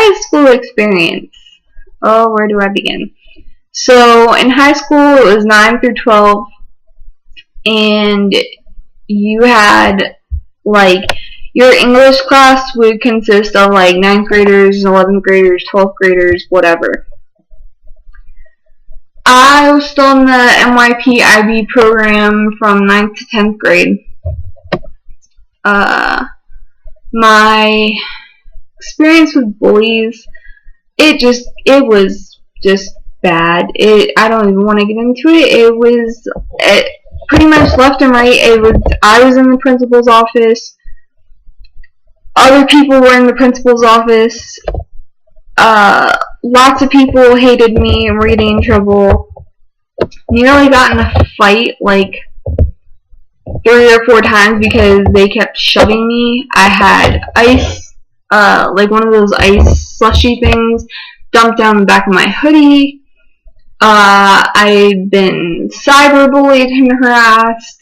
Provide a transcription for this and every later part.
high school experience. Oh, where do I begin? So in high school, it was 9 through 12, and you had, like, your English class would consist of, like, 9th graders, 11th graders, 12th graders, whatever. I was still in the NYP IB program from 9th to 10th grade. My experience with bullies, it was just bad. I don't even want to get into it. It was pretty much left and right. I was in the principal's office. Other people were in the principal's office. Lots of people hated me and were getting in trouble. Nearly got in a fight like 3 or 4 times because they kept shoving me. I had ice, like one of those ice slushy things, dumped down the back of my hoodie. I've been cyberbullied and harassed.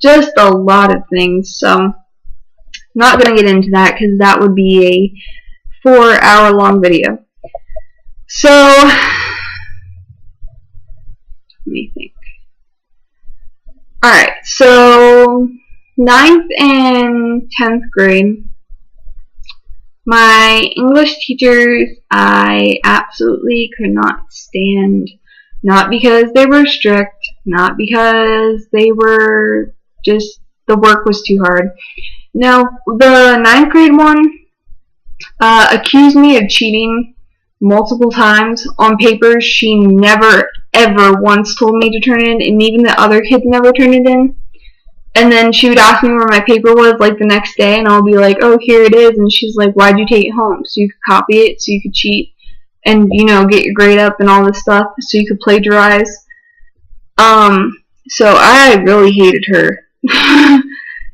Just a lot of things. So, not gonna get into that because that would be a 4-hour-long video. So, let me think. Alright, so 9th and 10th grade, my English teachers I absolutely could not stand. Not because they were strict, not because they were just, the work was too hard. No, the 9th grade one accused me of cheating multiple times on papers she never ever once told me to turn in, and even the other kids never turned it in. And then she would ask me where my paper was like the next day, and I'll be like, oh, here it is. And she's like, why'd you take it home? So you could copy it, so you could cheat, and, you know, get your grade up and all this stuff, so you could plagiarize. So I really hated her.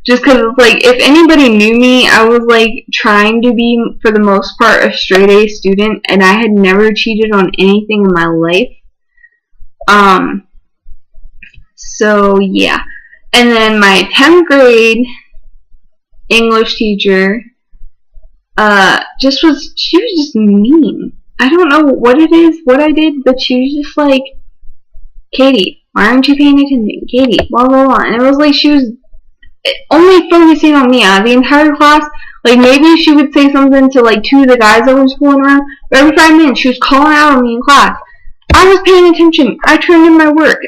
Just because, like, if anybody knew me, I was, like, trying to be, for the most part, a straight-A student, and I had never cheated on anything in my life. So, yeah. And then my 10th grade English teacher, she was just mean. I don't know what it is, what I did, but she was just like, Katie, why aren't you paying attention? Katie, blah, blah, blah. And it was like she was only focusing on me out of the entire class. Like, maybe she would say something to, like, 2 of the guys that were fooling around, but every 5 minutes she was calling out on me in class. I was paying attention. I turned in my work.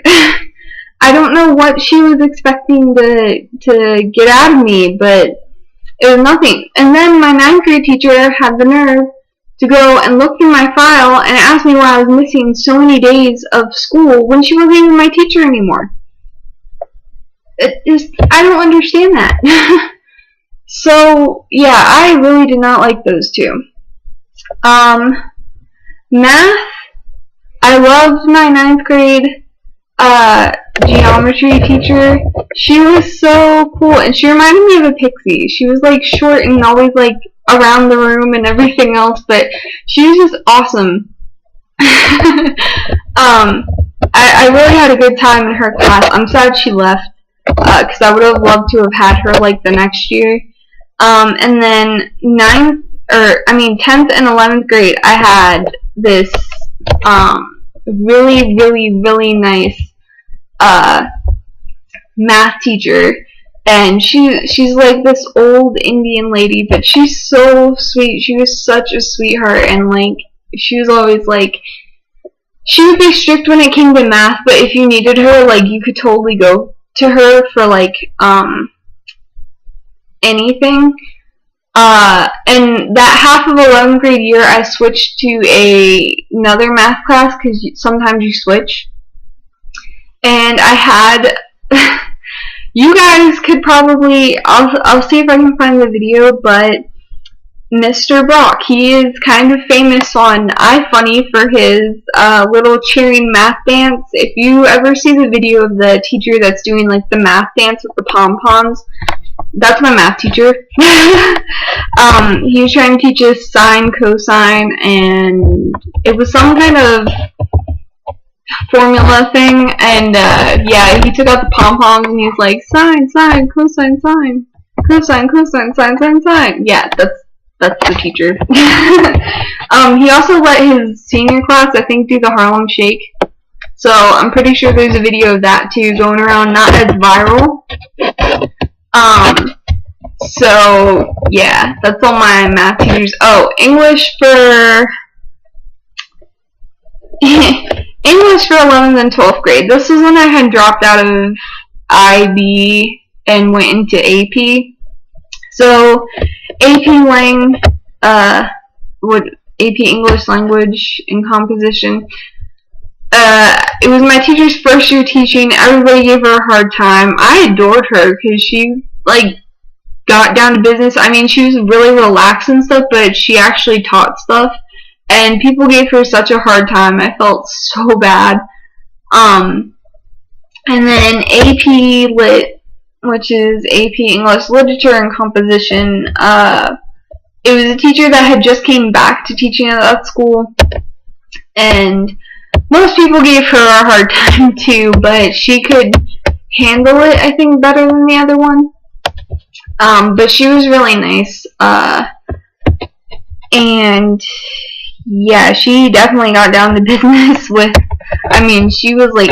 I don't know what she was expecting to get out of me, but it was nothing. And then my 9th grade teacher had the nerve to go and look through my file and ask me why I was missing so many days of school when she wasn't even my teacher anymore. I don't understand that. So, yeah, I really did not like those two. Math, I loved my 9th grade geometry teacher. She was so cool, and she reminded me of a pixie. She was, like, short and always, like, around the room and everything else, but she was just awesome. I really had a good time in her class. I'm sad she left, because I would have loved to have had her, like, the next year. And then 10th and 11th grade, I had this, really, really, really nice, math teacher, and she's like this old Indian lady, but she's so sweet. She was such a sweetheart, and, like, she was always, like, she would be strict when it came to math, but if you needed her, like, you could totally go to her for, like, anything. And that half of 11th grade year, I switched to another math class, because sometimes you switch. And I had, you guys could probably, I'll see if I can find the video, but Mr. Brock, he is kind of famous on iFunny for his little cheering math dance. If you ever see the video of the teacher that's doing, like, the math dance with the pom-poms, that's my math teacher. He was trying to teach us sine, cosine, and it was some kind of formula thing, and yeah, he took out the pom-poms and he was like, sine, sine, cosine, sine, cosine, cosine, sine, sine, sine. Yeah, That's the teacher. He also let his senior class, I think, do the Harlem Shake. So I'm pretty sure there's a video of that too going around, not as viral. So yeah, that's all my math teachers. Oh, English for English for 11th and 12th grade. This was when I had dropped out of IB and went into AP. So AP Lang, AP English Language and Composition. It was my teacher's first year teaching. Everybody gave her a hard time. I adored her because she got down to business. I mean, she was really relaxed and stuff, but she actually taught stuff. And people gave her such a hard time. I felt so bad. And then AP Lit, which is AP English Literature and Composition. It was a teacher that had just came back to teaching at that school. And most people gave her a hard time too, but she could handle it, I think, better than the other one. But she was really nice. And yeah, she definitely got down to business with, I mean, she was like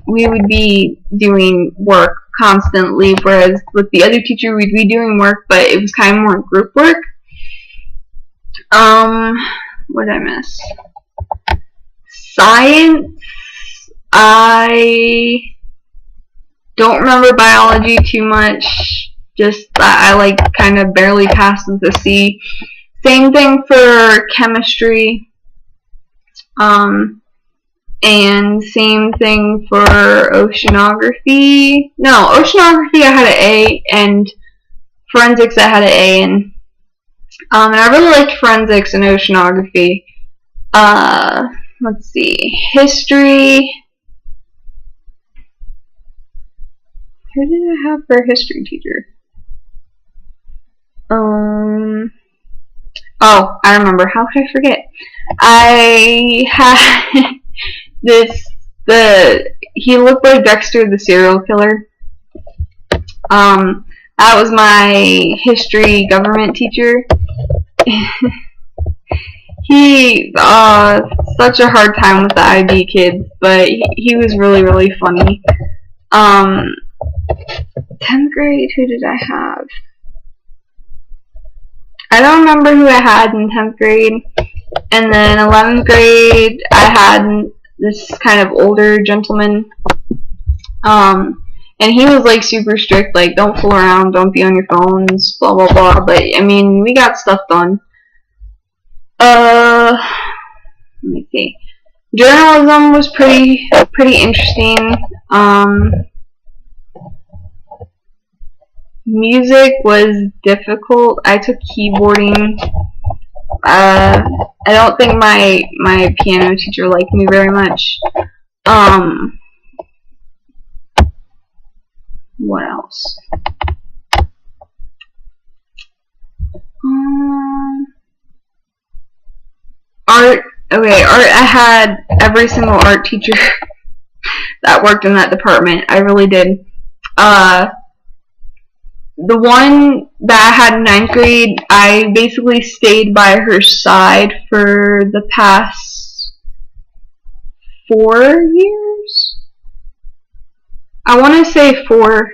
we would be doing work constantly, whereas with the other teacher we'd be doing work, but it was kind of more group work. What did I miss? Science, I don't remember biology too much, just that I kind of barely passed with a C. Same thing for chemistry, and same thing for oceanography. No, oceanography I had an A, and forensics I had an A in. And I really liked forensics and oceanography. Let's see, history. Who did I have for a history teacher? Oh, I remember. How could I forget? I had he looked like Dexter the serial killer. That was my history government teacher. He, such a hard time with the IB kids, but he was really, really funny. 10th grade, who did I have? I don't remember who I had in 10th grade. And then 11th grade, I had this kind of older gentleman. And he was like super strict, like don't fool around, don't be on your phones, blah blah blah. But I mean, we got stuff done. Let me see. Journalism was pretty interesting. Music was difficult. I took keyboarding. I don't think my piano teacher liked me very much. What else? Art. Okay, art. I had every single art teacher that worked in that department. I really did. The one that I had in 9th grade, I basically stayed by her side for the past 4 years. I want to say 4.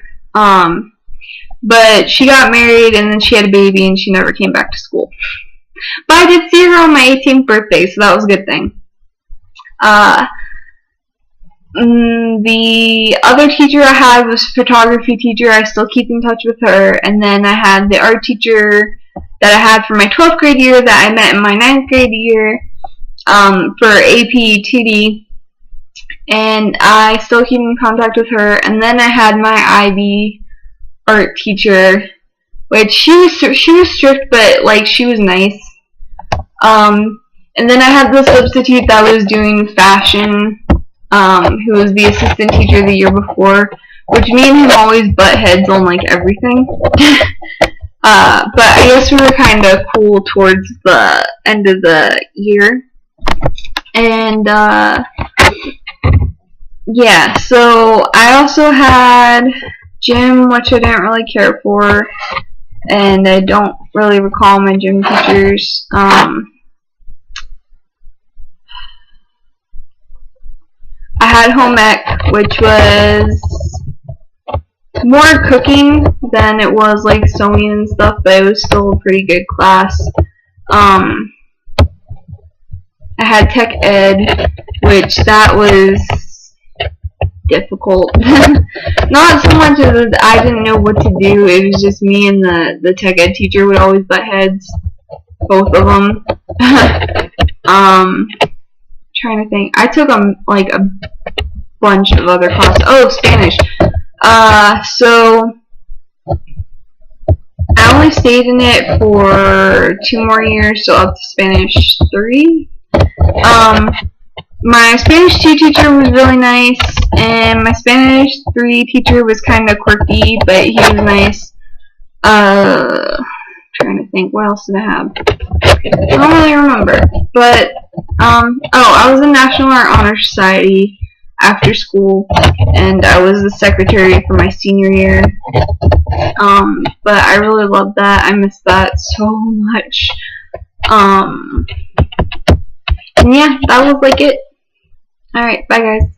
But she got married and then she had a baby and she never came back to school. But I did see her on my 18th birthday, so that was a good thing. The other teacher I had was photography teacher. I still keep in touch with her. And then I had the art teacher that I had for my 12th grade year that I met in my 9th grade year for AP 2D. And I still keep in contact with her. And then I had my IB art teacher, which she was strict, but like she was nice. And then I had the substitute that was doing fashion, who was the assistant teacher the year before, which me and him always butt heads on like everything. But I guess we were kind of cool towards the end of the year. And yeah, so I also had gym, which I didn't really care for. and I don't really recall my gym teachers. I had home ec, which was more cooking than it was like sewing and stuff, but it was still a pretty good class. I had tech ed, which that was difficult. Not so much as I didn't know what to do, it was just me and the tech ed teacher would always butt heads, both of them. Trying to think. I took like a bunch of other classes. Oh, Spanish. So I only stayed in it for 2 more years, so up to Spanish 3. My Spanish 2 teacher was really nice, and my Spanish 3 teacher was kind of quirky, but he was nice. Trying to think, what else did I have? I don't really remember, but I was in National Art Honor Society after school, and I was the secretary for my senior year. But I really loved that. I missed that so much. And yeah, that was like it. Alright, bye guys.